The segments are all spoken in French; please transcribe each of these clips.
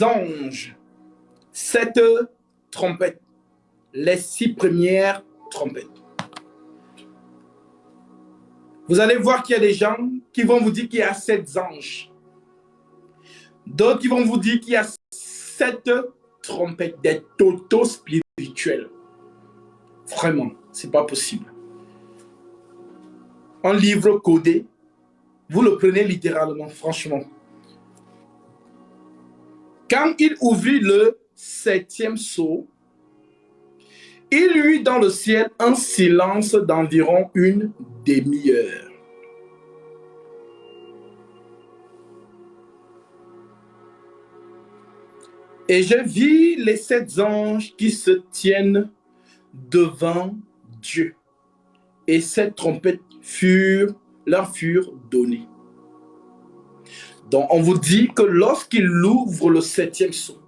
anges 7 trompettes, les 6 premières trompettes. Vous allez voir qu'il y a des gens qui vont vous dire qu'il y a 7 anges. D'autres qui vont vous dire qu'il y a 7 trompettes, des totaux spirituels. Vraiment, c'est pas possible. Un livre codé, vous le prenez littéralement, franchement. Quand il ouvrit le 7e sceau, il y eut dans le ciel un silence d'environ une demi-heure. Et je vis les 7 anges qui se tiennent devant Dieu. Et 7 trompettes leur furent données. Donc on vous dit que lorsqu'il ouvre le 7e sceau,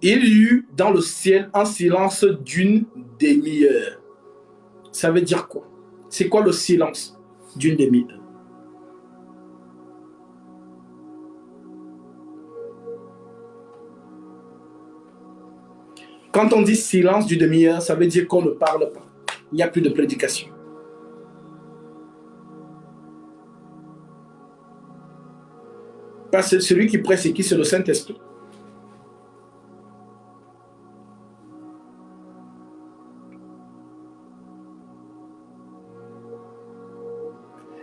il y eut dans le ciel un silence d'une demi-heure. Ça veut dire quoi? C'est quoi le silence d'une demi-heure? Quand on dit silence d'une demi-heure, ça veut dire qu'on ne parle pas. Il n'y a plus de prédication. Parce que celui qui prêche, c'est qui? C'est le Saint-Esprit.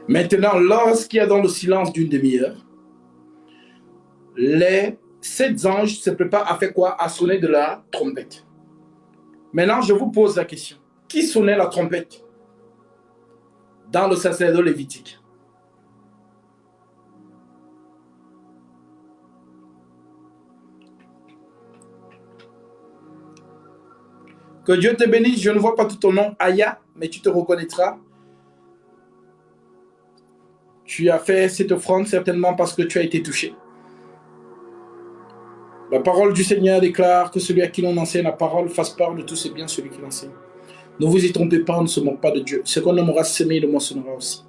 Maintenant, lorsqu'il y a dans le silence d'une demi-heure, les 7 anges se préparent à faire quoi? À sonner de la trompette. Maintenant, je vous pose la question. Qui sonnait la trompette dans le sacerdoce lévitique? Que Dieu te bénisse. Je ne vois pas tout ton nom, Aya, mais tu te reconnaîtras. Tu as fait cette offrande certainement parce que tu as été touché. La parole du Seigneur déclare que celui à qui l'on enseigne la parole fasse part de tous ses biens, celui qui l'enseigne. Ne vous y trompez pas, on ne se moque pas de Dieu. Ce qu'on aura semé, il le moissonnera aussi.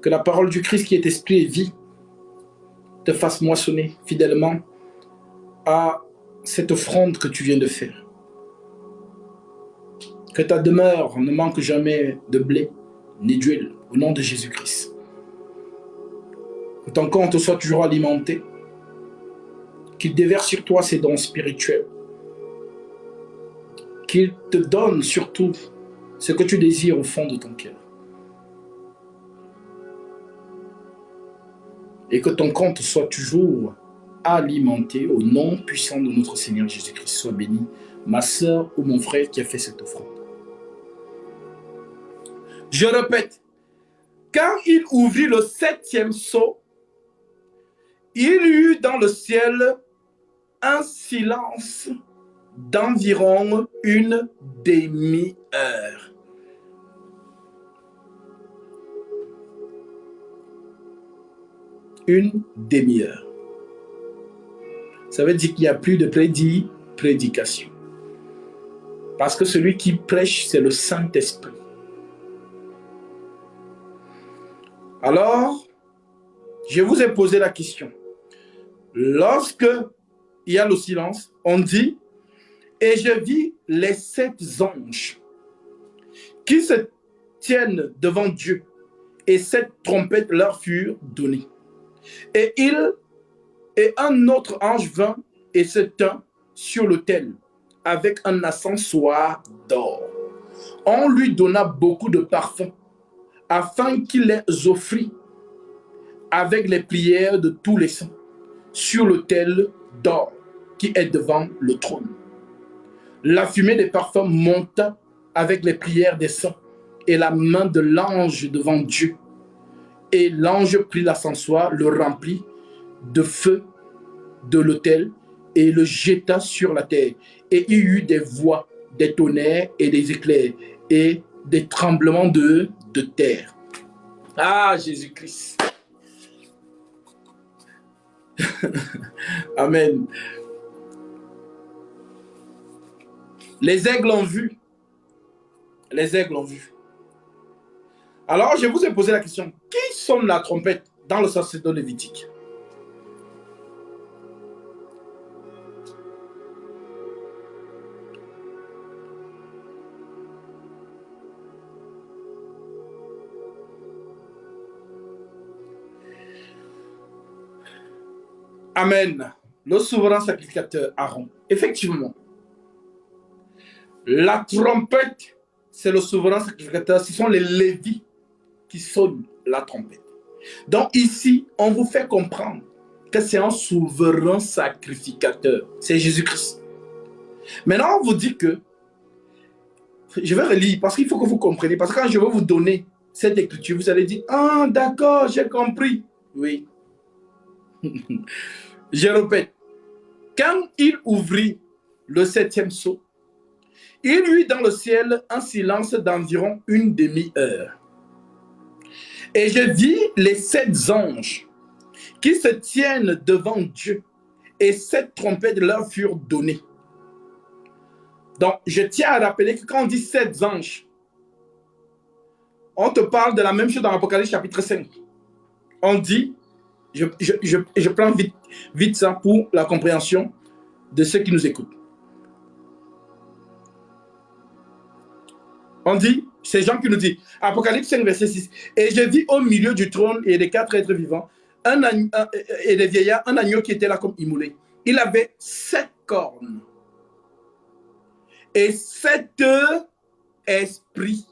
Que la parole du Christ qui est esprit et vie te fasse moissonner fidèlement à cette offrande que tu viens de faire. Que ta demeure ne manque jamais de blé ni d'huile, au nom de Jésus-Christ. Que ton compte soit toujours alimenté. Qu'il déverse sur toi ses dons spirituels. Qu'il te donne surtout ce que tu désires au fond de ton cœur. Et que ton compte soit toujours alimenté au nom puissant de notre Seigneur Jésus-Christ. Sois béni, ma sœur ou mon frère qui a fait cette offrande. Je répète, quand il ouvrit le 7e sceau, il y eut dans le ciel un silence d'environ une demi-heure. Une demi-heure. Ça veut dire qu'il n'y a plus de prédication. Parce que celui qui prêche, c'est le Saint-Esprit. Alors, je vous ai posé la question. Lorsque il y a le silence, on dit, et je vis les 7 anges qui se tiennent devant Dieu, et 7 trompettes leur furent données. Et un autre ange vint et se tint sur l'autel avec un ascensoir d'or. On lui donna beaucoup de parfums afin qu'il les offrit avec les prières de tous les saints sur l'autel d'or qui est devant le trône. La fumée des parfums monta avec les prières des saints et la main de l'ange devant Dieu. Et l'ange prit l'ascensoir, le remplit de feu de l'autel et le jeta sur la terre. Et il y eut des voix, des tonnerres et des éclairs et des tremblements de terre. Ah, Jésus-Christ. Amen. Les aigles ont vu. Les aigles ont vu. Alors, je vous ai posé la question. Qui sonne la trompette dans le sacerdoce lévitique? Amen. Le souverain sacrificateur Aaron. Effectivement, la trompette, c'est le souverain sacrificateur. Ce sont les Lévites qui sonnent la trompette. Donc ici, on vous fait comprendre que c'est un souverain sacrificateur. C'est Jésus-Christ. Maintenant, on vous dit que, je vais relire parce qu'il faut que vous compreniez. Parce que quand je vais vous donner cette écriture, vous allez dire, ah d'accord, j'ai compris. Oui. Je répète. Quand il ouvrit le 7e sceau, il y eut dans le ciel un silence d'environ une demi-heure. Et je vis les 7 anges qui se tiennent devant Dieu, et 7 trompettes leur furent données. Donc, je tiens à rappeler que quand on dit 7 anges, on te parle de la même chose dans l'Apocalypse chapitre 5. On dit, je prends vite ça pour la compréhension de ceux qui nous écoutent. On dit, c'est Jean qui nous dit, Apocalypse 5, verset 6, et je vis au milieu du trône et des 4 êtres vivants, et des vieillards, un agneau qui était là comme immolé. Il avait 7 cornes et 7 esprits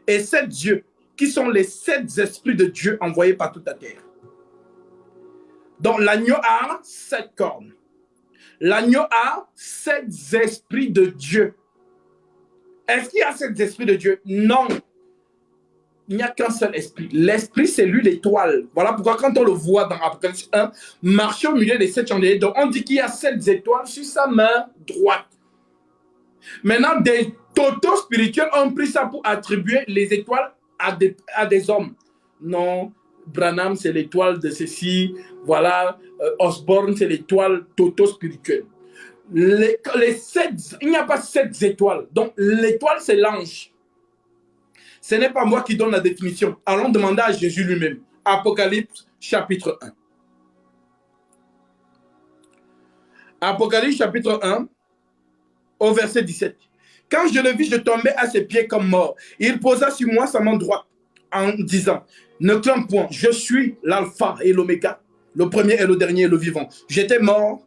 et 7 yeux, qui sont les 7 esprits de Dieu envoyés par toute la terre. Donc l'agneau a 7 cornes. L'agneau a 7 esprits de Dieu. Est-ce qu'il y a 7 esprits de Dieu? Non. Il n'y a qu'un seul esprit. L'esprit, c'est lui, l'étoile. Voilà pourquoi quand on le voit dans Apocalypse 1, marcher au milieu des 7 chandeliers, donc on dit qu'il y a 7 étoiles sur sa main droite. Maintenant, des totaux spirituels ont pris ça pour attribuer les étoiles à des hommes. Non, Branham, c'est l'étoile de ceci. Voilà, Osborne, c'est l'étoile totaux spirituelle. Les 7, il n'y a pas 7 étoiles. Donc, l'étoile, c'est l'ange. Ce n'est pas moi qui donne la définition. Allons demander à Jésus lui-même. Apocalypse, chapitre 1. Apocalypse, chapitre 1, au verset 17. Quand je le vis, je tombais à ses pieds comme mort. Il posa sur moi sa main droite en disant, ne crains point, je suis l'alpha et l'oméga, le premier et le dernier et le vivant. J'étais mort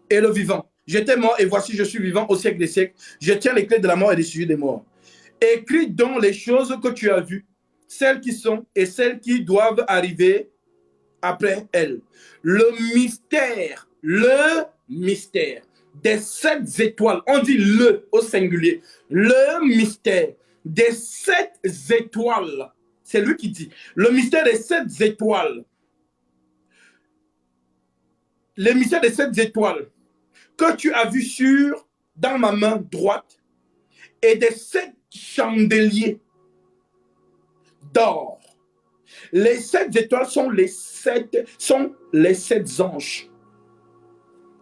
et le vivant. J'étais mort et voici je suis vivant au siècle des siècles. Je tiens les clés de la mort et des sujets des morts. Écris donc les choses que tu as vues, celles qui sont et celles qui doivent arriver après elles. Le mystère des 7 étoiles, on dit le au singulier, le mystère des 7 étoiles, c'est lui qui dit, le mystère des 7 étoiles, le mystère des 7 étoiles que tu as vu dans ma main droite et des 7 chandeliers d'or. Les 7 étoiles sont les 7 anges.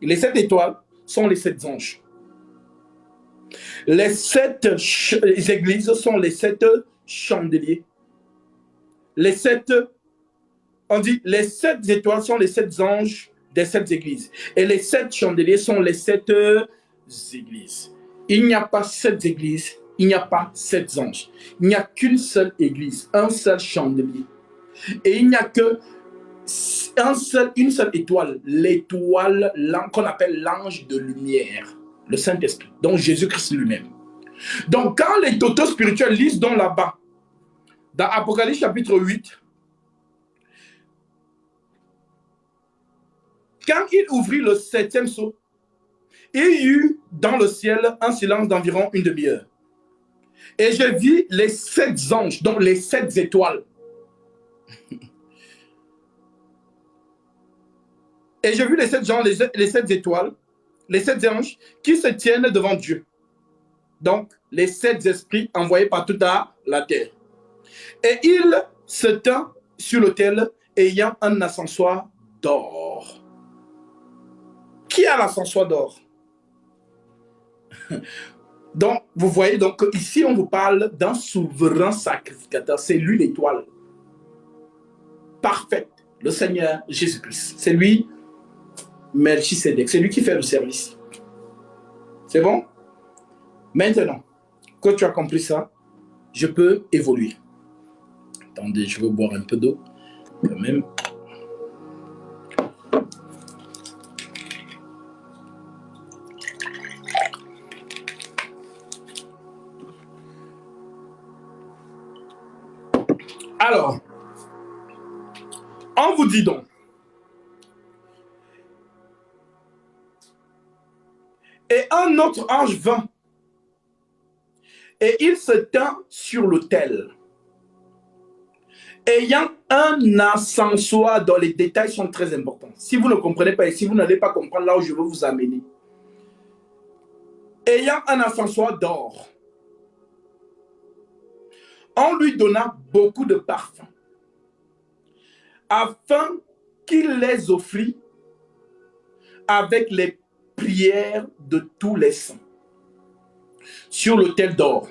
Les 7 étoiles sont les 7 anges. Les 7 églises sont les 7 chandeliers. Les 7 étoiles sont les 7 anges des 7 églises. Et les 7 chandeliers sont les 7 églises. Il n'y a pas 7 églises, il n'y a pas 7 anges. Il n'y a qu'une seule église, un seul chandelier. Et il n'y a que une seule étoile, l'étoile qu'on appelle l'ange de lumière, le Saint-Esprit, donc Jésus-Christ lui-même. Donc quand les totaux spirituels lisent donc là-bas, dans Apocalypse chapitre 8, quand il ouvrit le 7e sceau, il y eut dans le ciel un silence d'environ une demi-heure. Et je vis les 7 anges, donc les 7 étoiles. Et j'ai vu les 7 gens, les 7 étoiles, les 7 anges qui se tiennent devant Dieu. Donc, les 7 esprits envoyés par toute la terre. Et il se tint sur l'autel ayant un ascensoir d'or. Qui a l'ascensoir d'or? Donc, vous voyez, donc ici, on vous parle d'un souverain sacrificateur. C'est lui l'étoile parfaite, le Seigneur Jésus-Christ. C'est lui, Melchisédek. C'est lui qui fait le service. C'est bon? Maintenant que tu as compris ça, je peux évoluer. Attendez, je veux boire un peu d'eau quand même. Alors, on vous dit donc, et un autre ange vint, et il se tint sur l'autel, ayant un ascensoir dont les détails sont très importants. Si vous ne comprenez pas ici, vous n'allez pas comprendre là où je veux vous amener. Ayant un ascensoir d'or, on lui donna beaucoup de parfums, afin qu'il les offrit avec les prières de tous les saints sur l'autel d'or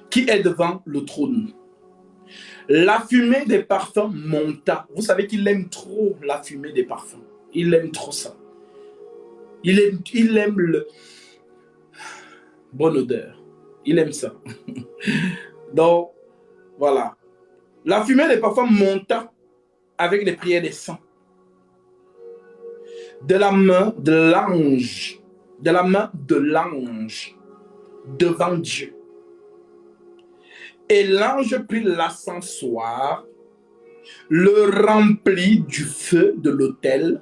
qui est devant le trône. La fumée des parfums monta. Vous savez qu'il aime trop la fumée des parfums. Il aime trop ça. Il aime le bonne odeur. Il aime ça. Donc, voilà. La fumée des parfums monta avec les prières des saints. De la main de l'ange. De la main de l'ange. Devant Dieu. Et l'ange prit l'ascensoir, le remplit du feu de l'autel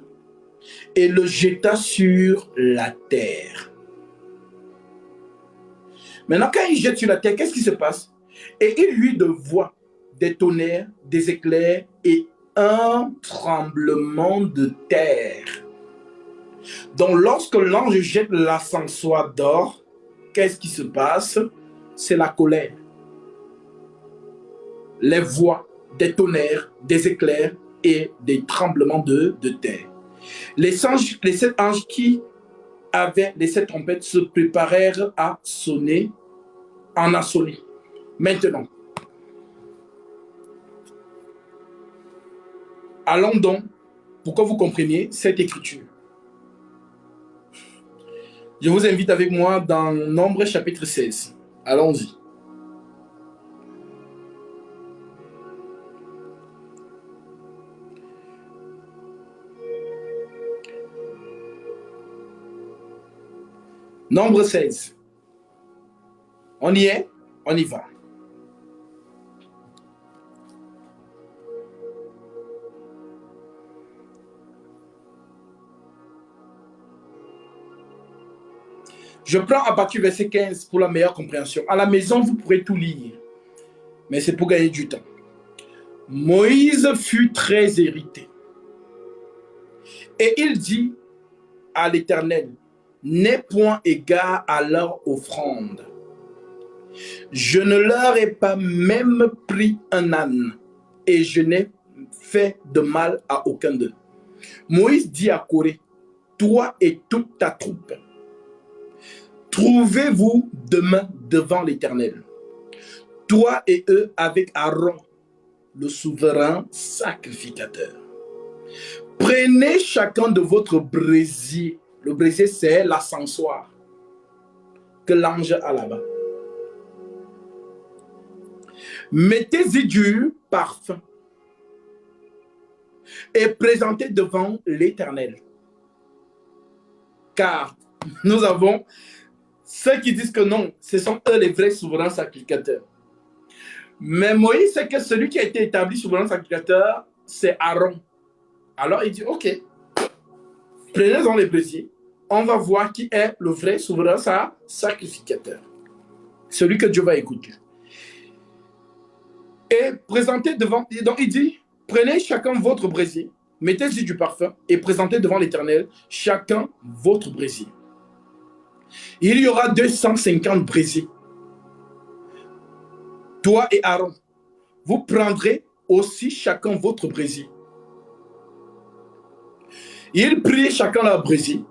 et le jeta sur la terre. Maintenant, quand il jette sur la terre, qu'est-ce qui se passe? Et il eut de voix, des tonnerres, des éclairs et un tremblement de terre. Donc, lorsque l'ange jette l'ascensoir d'or, qu'est-ce qui se passe? C'est la colère. Les voix, des tonnerres, des éclairs et des tremblements de terre. Les 7 anges qui avaient les 7 trompettes se préparèrent à sonner, en a sonné. Maintenant, allons donc, pour que vous compreniez cette écriture. Je vous invite avec moi dans Nombre chapitre 16. Allons-y. Nombre 16. On y est? On y va. Je prends à partir du verset 15 pour la meilleure compréhension. À la maison, vous pourrez tout lire, mais c'est pour gagner du temps. Moïse fut très irrité. Et il dit à l'Éternel, n'aie point égard à leur offrande. Je ne leur ai pas même pris un âne, et je n'ai fait de mal à aucun d'eux. Moïse dit à Corée, toi et toute ta troupe, trouvez-vous demain devant l'Éternel, toi et eux avec Aaron, le souverain sacrificateur. Prenez chacun de votre brésier. Le brésier, c'est l'ascensoir que l'ange a là-bas. Mettez-y du parfum et présentez devant l'Éternel. Car nous avons ceux qui disent que non, ce sont eux les vrais souverains sacrificateurs. Mais Moïse sait que celui qui a été établi souverain sacrificateur, c'est Aaron. Alors il dit, ok, prenez-en les brésiers, on va voir qui est le vrai souverain sacrificateur. Celui que Dieu va écouter. Et présentez devant, donc il dit, prenez chacun votre brésier, mettez-y du parfum et présentez devant l'Éternel chacun votre brésier. Il y aura 250 brésiers. Toi et Aaron, vous prendrez aussi chacun votre brésier. Ils prirent chacun leur brésier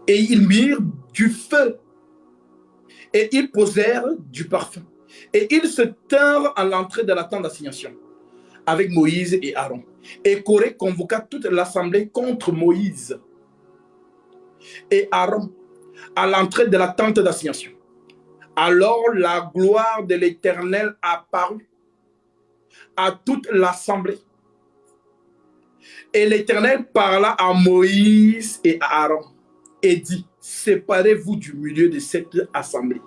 et ils mirent du feu et ils posèrent du parfum. Et ils se tinrent à l'entrée de la tente d'assignation avec Moïse et Aaron. Et Corée convoqua toute l'assemblée contre Moïse et Aaron à l'entrée de la tente d'assignation. Alors la gloire de l'Éternel apparut à toute l'assemblée. Et l'Éternel parla à Moïse et à Aaron et dit, séparez-vous du milieu de cette assemblée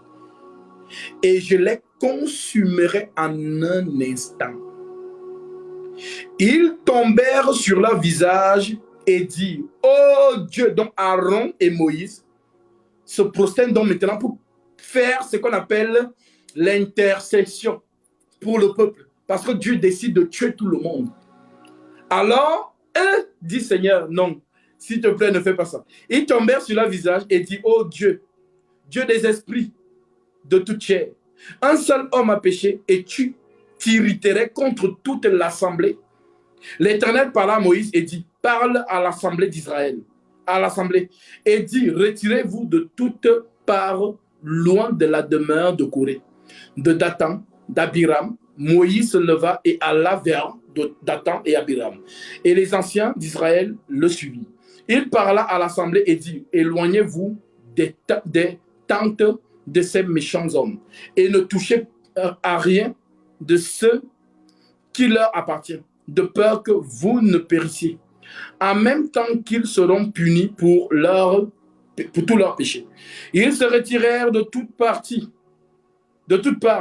et je les consumerai en un instant. Ils tombèrent sur leur visage et dirent, oh Dieu, donc Aaron et Moïse se prosternent donc maintenant pour faire ce qu'on appelle l'intercession pour le peuple. Parce que Dieu décide de tuer tout le monde. Alors, eux disent, Seigneur, non, s'il te plaît, ne fais pas ça. Ils tombèrent sur leur visage et disent, oh Dieu, Dieu des esprits de toute chair, un seul homme a péché et tu t'irriterais contre toute l'assemblée. L'Éternel parla à Moïse et dit, parle à l'assemblée d'Israël, à l'assemblée, et dit, retirez-vous de toutes parts loin de la demeure de Corée, de Dathan, d'Abiram. Moïse se leva et alla vers Dathan et Abiram. Et les anciens d'Israël le suivirent. Il parla à l'assemblée et dit, éloignez-vous des tentes de ces méchants hommes et ne touchez à rien de ce qui leur appartient, de peur que vous ne périssiez, en même temps qu'ils seront punis pour tous leurs péchés. Ils se retirèrent de toute part,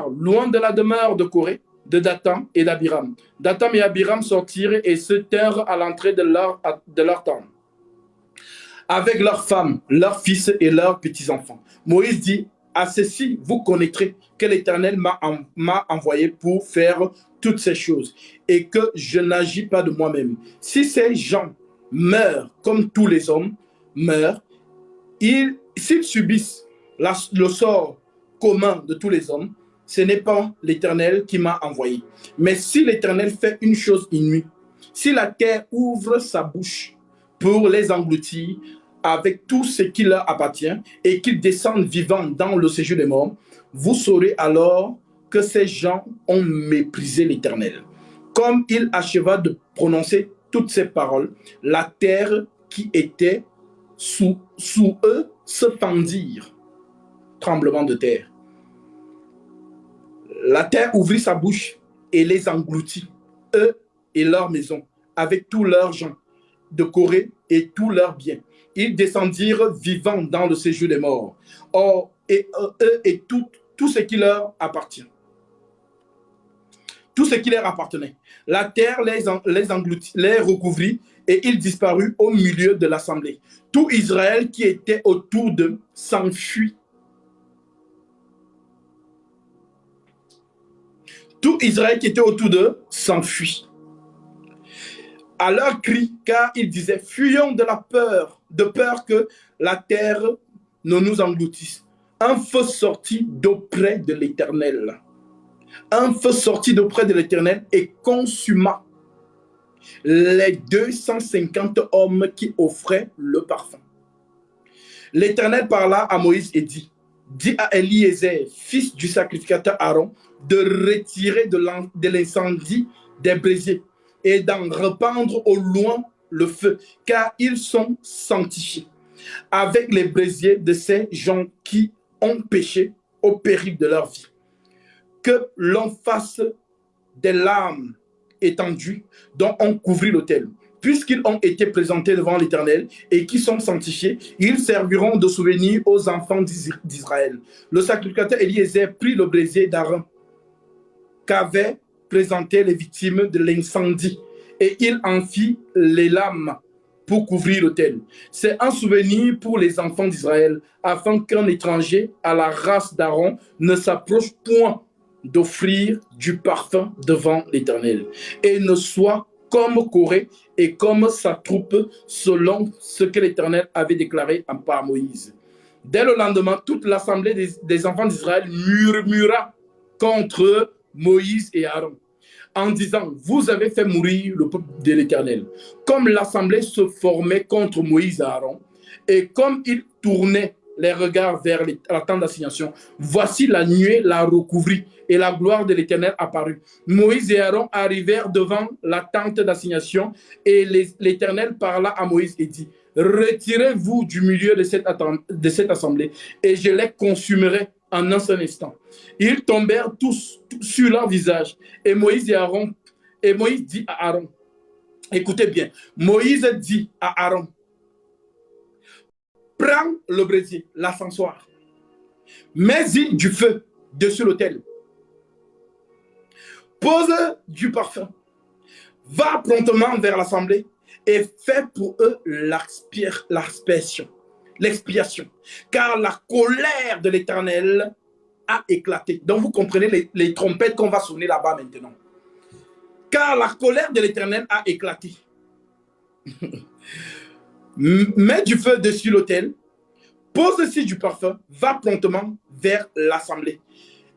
loin de la demeure de Corée, de Dathan et d'Abiram. Dathan et Abiram sortirent et se tinrent à l'entrée de leur tente, avec leurs femmes, leurs fils et leurs petits-enfants. Moïse dit, à ceci, vous connaîtrez que l'Éternel m'a envoyé pour faire toutes ces choses et que je n'agis pas de moi-même. Si ces gens meurent comme tous les hommes meurent, s'ils subissent le sort commun de tous les hommes, ce n'est pas l'Éternel qui m'a envoyé. Mais si l'Éternel fait une chose inouïe, si la terre ouvre sa bouche pour les engloutir avec tout ce qui leur appartient et qu'ils descendent vivants dans le séjour des morts, vous saurez alors que ces gens ont méprisé l'Éternel. Comme il acheva de prononcer toutes ces paroles, la terre qui était sous eux se fendirent. Tremblement de terre. La terre ouvrit sa bouche et les engloutit, eux et leurs maisons, avec tous leurs gens de Corée et tous leurs biens. Ils descendirent vivants dans le séjour des morts. Or, eux et tout ce qui leur appartient. Tout ce qui leur appartenait. La terre les engloutit, les recouvrit et ils disparurent au milieu de l'assemblée. Tout Israël qui était autour d'eux s'enfuit. Tout Israël qui était autour d'eux s'enfuit. À leur cri, car ils disaient, fuyons de peur que la terre ne nous engloutisse. Un feu sortit d'auprès de l'Éternel. Un feu sortit d'auprès de l'Éternel et consuma les 250 hommes qui offraient le parfum. L'Éternel parla à Moïse et dit, dis à Eliezer, fils du sacrificateur Aaron, de retirer de l'incendie des brasiers et d'en répandre au loin le feu, car ils sont sanctifiés avec les brasiers de ces gens qui ont péché au péril de leur vie. Que l'on fasse des larmes étendues dont on couvrit l'autel. Puisqu'ils ont été présentés devant l'Éternel et qui sont sanctifiés, ils serviront de souvenir aux enfants d'Israël. Le sacrificateur Eliezer prit le brasier d'Aaron qu'avaient présenté les victimes de l'incendie et il en fit les lames pour couvrir l'autel. C'est un souvenir pour les enfants d'Israël afin qu'un étranger à la race d'Aaron ne s'approche point d'offrir du parfum devant l'Éternel et ne soit comme Corée et comme sa troupe selon ce que l'Éternel avait déclaré par Moïse. Dès le lendemain, toute l'assemblée des enfants d'Israël murmura contre Moïse et Aaron en disant, vous avez fait mourir le peuple de l'Éternel. Comme l'assemblée se formait contre Moïse et Aaron et comme ils tournaient les regards vers la tente d'assignation, voici la nuée la recouvrit et la gloire de l'Éternel apparut. Moïse et Aaron arrivèrent devant la tente d'assignation et l'Éternel parla à Moïse et dit, retirez-vous du milieu de cette assemblée et je les consumerai en un seul instant. Ils tombèrent tous sur leur visage et Moïse dit à Aaron, écoutez bien, Moïse dit à Aaron, prends le brasier, l'ascensoir, mets-y du feu dessus l'autel, pose du parfum, va promptement vers l'assemblée et fait pour eux l'expiation. Car la colère de l'Éternel a éclaté. Donc vous comprenez les trompettes qu'on va sonner là-bas maintenant. Car la colère de l'Éternel a éclaté. Mets du feu dessus l'autel, pose aussi du parfum, va promptement vers l'assemblée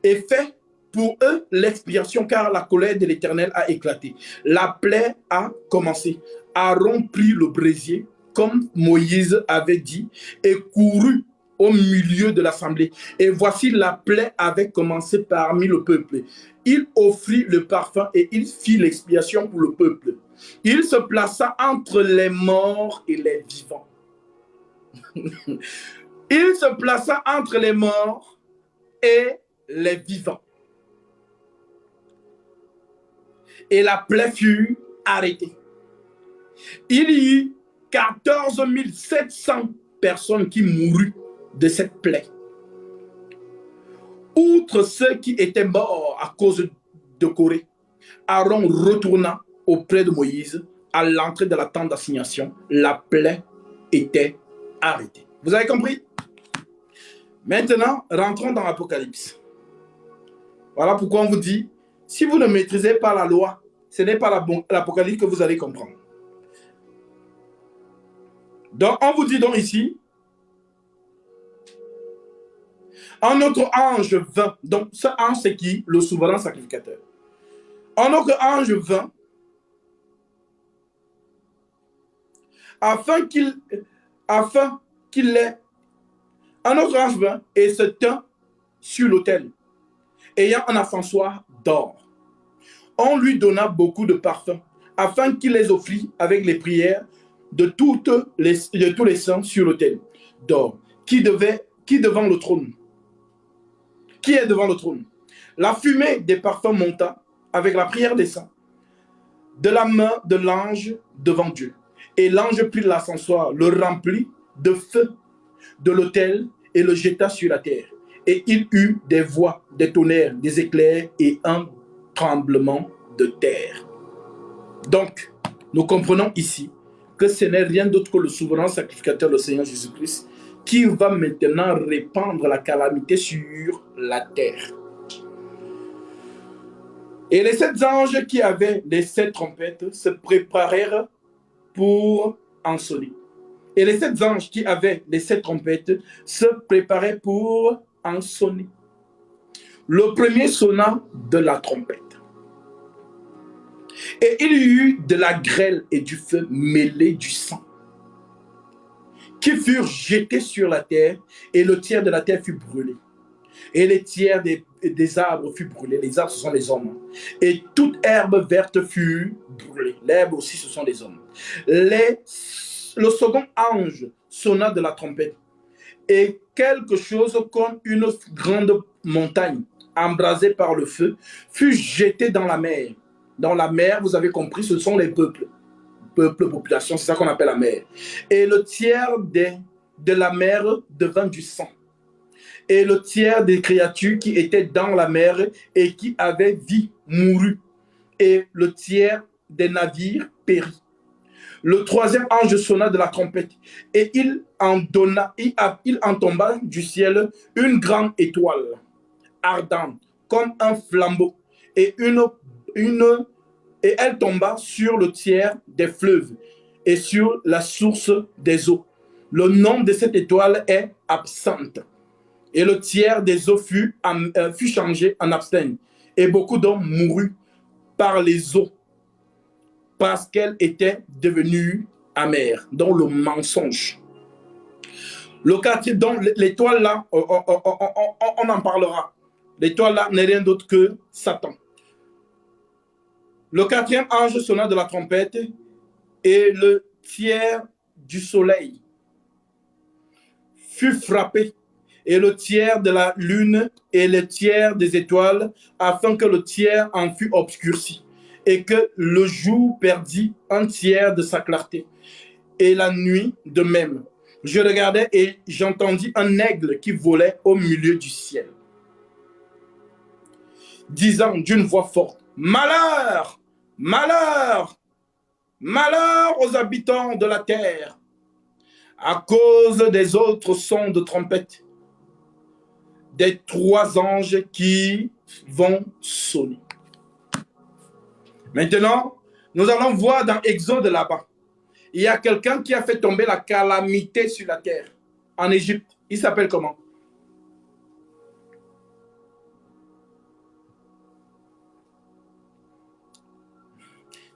et fait pour eux l'expiation, car la colère de l'Éternel a éclaté. La plaie a commencé. Aaron prit le brésier, comme Moïse avait dit, et courut au milieu de l'assemblée. Et voici, la plaie avait commencé parmi le peuple. Il offrit le parfum et il fit l'expiation pour le peuple. Il se plaça entre les morts et les vivants. Il se plaça entre les morts et les vivants. Et la plaie fut arrêtée. Il y eut 14 700 personnes qui moururent de cette plaie. Outre ceux qui étaient morts à cause de Corée, Aaron retourna auprès de Moïse à l'entrée de la tente d'assignation. La plaie était arrêtée. Vous avez compris? Maintenant, rentrons dans l'Apocalypse. Voilà pourquoi on vous dit, si vous ne maîtrisez pas la loi, ce n'est pas l'Apocalypse que vous allez comprendre. Donc, on vous dit donc ici, un autre ange vint. Donc, ce ange, c'est qui? Le souverain sacrificateur. Un autre ange vint afin qu'il ait. Un autre ange vint et se tint sur l'autel, ayant un ascensoir d'or. On lui donna beaucoup de parfums, afin qu'il les offrit avec les prières de tous les saints sur l'autel d'or, qui est devant le trône. La fumée des parfums monta avec la prière des saints de la main de l'ange devant Dieu. Et l'ange prit l'ascensoir, le remplit de feu de l'autel et le jeta sur la terre. Et il eut des voix, des tonnerres, des éclairs et un tremblement de terre. Donc, nous comprenons ici que ce n'est rien d'autre que le souverain sacrificateur, le Seigneur Jésus-Christ, qui va maintenant répandre la calamité sur la terre. Et les 7 anges qui avaient les 7 trompettes se préparèrent pour en sonner. Et les 7 anges qui avaient les 7 trompettes se préparaient pour en sonner. Le premier sonna de la trompette. Et il y eut de la grêle et du feu mêlés du sang, qui furent jetés sur la terre, et le tiers de la terre fut brûlé. Et les tiers des arbres furent brûlés. Les arbres, ce sont les hommes. Et toute herbe verte fut brûlée. L'herbe aussi, ce sont les hommes. Le second ange sonna de la trompette. Et quelque chose comme une grande montagne, embrasée par le feu, fut jetée dans la mer. Dans la mer, vous avez compris, ce sont les peuples. Peuple, population, c'est ça qu'on appelle la mer. Et le tiers de la mer devint du sang. Et le tiers des créatures qui étaient dans la mer et qui avaient vie mourut. Et le tiers des navires périt. Le troisième ange sonna de la trompette. Et il en tomba du ciel une grande étoile ardente, comme un flambeau. Et elle tomba sur le tiers des fleuves et sur la source des eaux. Le nom de cette étoile est Absinthe. Et le tiers des eaux fut changé en absinthe. Et beaucoup d'hommes moururent par les eaux, parce qu'elle était devenue amère, dont le mensonge. Donc l'étoile là, on en parlera. L'étoile là n'est rien d'autre que Satan. Le quatrième ange sonna de la trompette et le tiers du soleil fut frappé, et le tiers de la lune et le tiers des étoiles, afin que le tiers en fût obscurci, et que le jour perdit un tiers de sa clarté, et la nuit de même. Je regardais et j'entendis un aigle qui volait au milieu du ciel, disant d'une voix forte: Malheur, malheur Malheur aux habitants de la terre, à cause des autres sons de trompette, des 3 anges qui vont sonner. Maintenant, nous allons voir dans Exode là-bas. Il y a quelqu'un qui a fait tomber la calamité sur la terre en Égypte. Il s'appelle comment?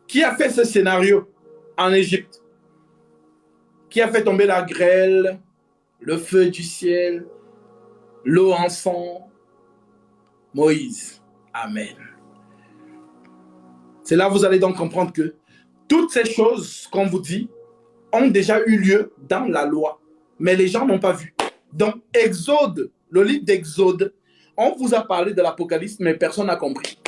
Qui a fait ce scénario en Égypte? Qui a fait tomber la grêle, le feu du ciel, l'eau en sang? Moïse. Amen. C'est là que vous allez donc comprendre que toutes ces choses qu'on vous dit ont déjà eu lieu dans la loi, mais les gens n'ont pas vu. Donc, Exode, le livre d'Exode, on vous a parlé de l'Apocalypse, mais personne n'a compris.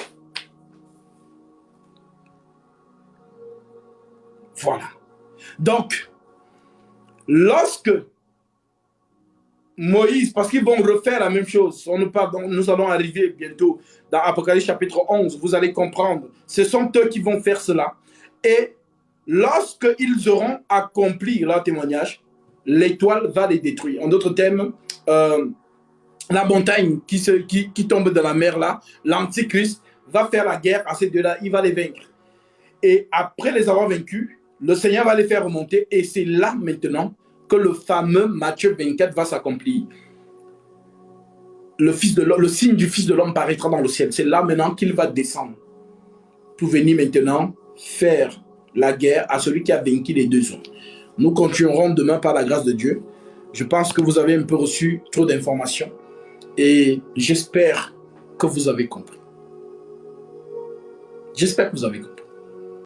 Voilà. Donc, lorsque Moïse, parce qu'ils vont refaire la même chose, nous allons arriver bientôt dans Apocalypse chapitre 11, vous allez comprendre, ce sont eux qui vont faire cela. Et lorsqu'ils auront accompli leur témoignage, l'étoile va les détruire. En d'autres termes, la montagne qui tombe dans la mer là, l'Antichrist va faire la guerre à ces deux-là, il va les vaincre. Et après les avoir vaincus, le Seigneur va les faire remonter et c'est là maintenant que le fameux Matthieu 24 va s'accomplir. Le signe du Fils de l'homme paraîtra dans le ciel. C'est là maintenant qu'il va descendre pour venir maintenant faire la guerre à celui qui a vaincu les 2 autres. Nous continuerons demain par la grâce de Dieu. Je pense que vous avez un peu reçu trop d'informations et j'espère que vous avez compris. J'espère que vous avez compris.